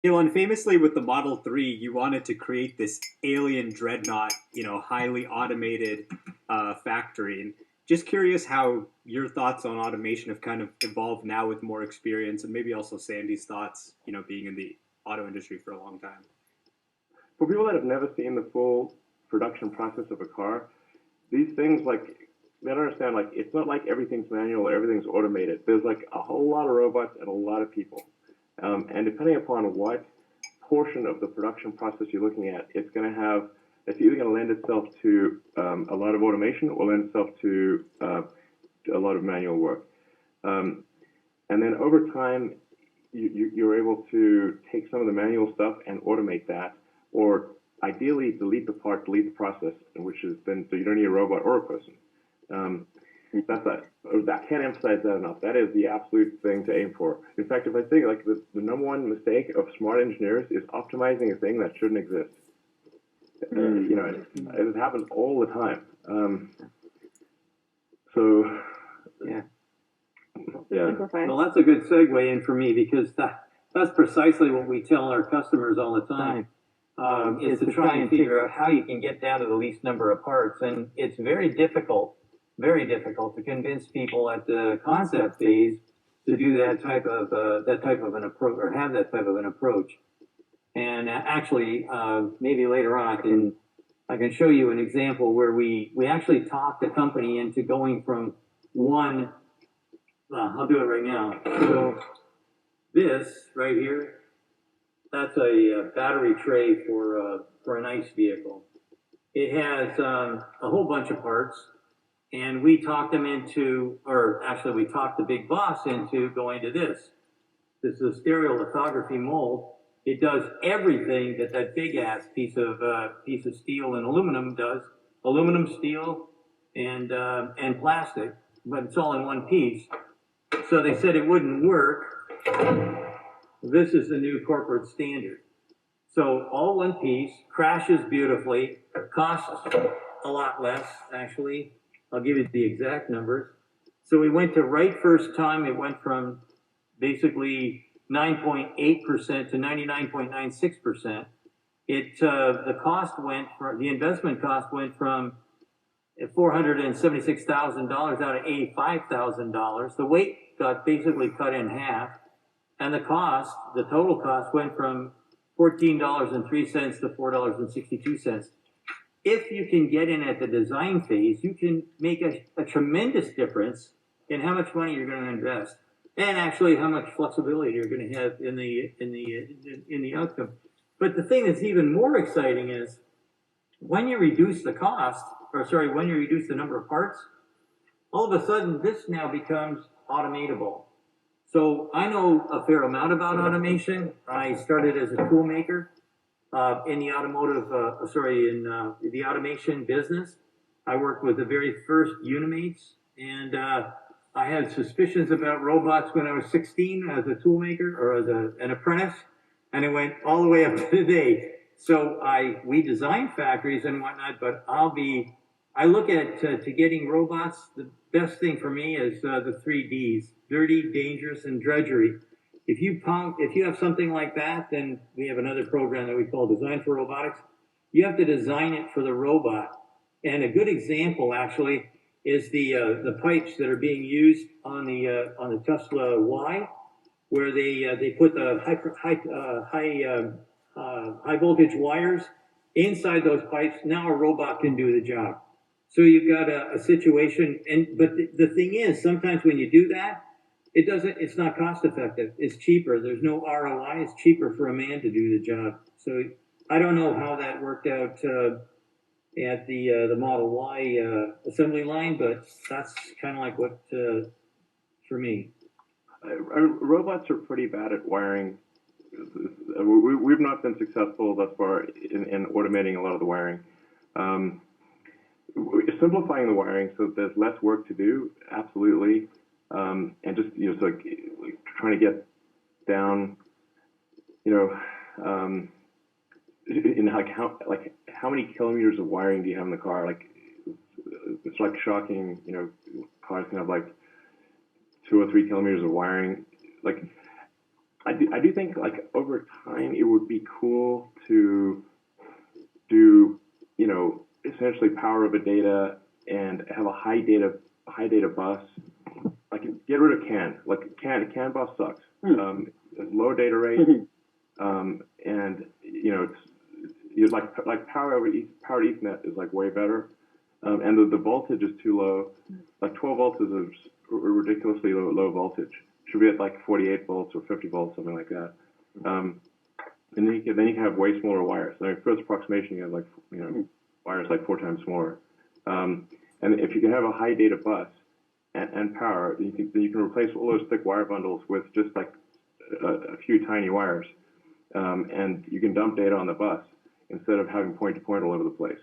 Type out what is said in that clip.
Elon, famously with the Model 3, you wanted to create this alien dreadnought, highly automated factory. And just curious how your thoughts on automation have kind of evolved now with more experience, and maybe also Sandy's thoughts, being in the auto industry for a long time. For people that have never seen the full production process of a car, these things like they don't understand like it's not like everything's manual or everything's automated. There's like a whole lot of robots and a lot of people, and depending upon what portion of the production process you're looking at, it's either going to lend itself to a lot of automation or lend itself to a lot of manual work. Um, and then over time, you're able to take some of the manual stuff and automate that, or ideally delete the part, delete the process, which is then so you don't need a robot or a person. Um, that's that. I can't emphasize that enough. That is the absolute thing to aim for. In fact, if I think like the number one mistake of smart engineers is optimizing a thing that shouldn't exist. It happens all the time. So Yeah. yeah. Well, that's a good segue in for me because that's precisely what we tell our customers all the time. Is to try and figure out how you can get down to the least number of parts, and it's very difficult to convince people at the concept phase to do that type of an approach or have that type of an approach. And actually, maybe later on I can show you an example where we actually talked the company into going from one. I'll do it right now. So this right here, that's a battery tray for an ICE vehicle. It has a whole bunch of parts, and we talked them into, or actually we talked the big boss into going to this. This is a stereolithography mold. It does everything that that big ass piece of steel and aluminum does. Aluminum, steel, and plastic, but it's all in one piece. So they said it wouldn't work. This is the new corporate standard. So all one piece, crashes beautifully, costs a lot less, actually. I'll give you the exact numbers. So we went to right first time, it went from basically 9.8% to 99.96%. The investment cost went from $476,000 down to $85,000. The weight got basically cut in half, and the total cost went from $14.03 to $4.62. If you can get in at the design phase, you can make a tremendous difference in how much money you're going to invest, and actually how much flexibility you're going to have in the outcome. But the thing that's even more exciting is when you reduce the cost, when you reduce the number of parts, all of a sudden this now becomes automatable. So I know a fair amount about automation. I started as a tool maker in the the automation business. I worked with the very first Unimates, and I had suspicions about robots when I was 16 as a tool maker or as an apprentice, and it went all the way up to today. So we design factories and whatnot, but I look at to getting robots. The best thing for me is the three Ds: dirty, dangerous, and drudgery. If you have something like that, then we have another program that we call Design for Robotics. You have to design it for the robot. And a good example, actually, is the pipes that are being used on the Tesla Y, where they put the high voltage wires inside those pipes. Now a robot can do the job. So you've got a situation, but the thing is, sometimes when you do that, it's not cost effective. It's cheaper. There's no ROI. It's cheaper for a man to do the job. So I don't know how that worked out at the Model Y assembly line, but that's kind of like what for me. Robots are pretty bad at wiring. We've not been successful thus far in automating a lot of the wiring. Simplifying the wiring so that there's less work to do, absolutely, and just so like trying to get down, in how many kilometers of wiring do you have in the car? Like it's like shocking. Cars can have like 2 or 3 kilometers of wiring. Like I do think like over time it would be cool to do, you know, essentially power over data and have a high data bus. Like get rid of CAN. Like CAN bus sucks. It's low data rate, and you know it's like powered Ethernet is like way better, and the voltage is too low. Like 12 volts is a ridiculously low voltage. Should be at like 48 volts or 50 volts, something like that. And then you can have way smaller wires. I mean, first approximation, you have like, you know, wires like 4 times smaller. And if you can have a high data bus and power, then you can replace all those thick wire bundles with just like a few tiny wires, and you can dump data on the bus instead of having point to point all over the place.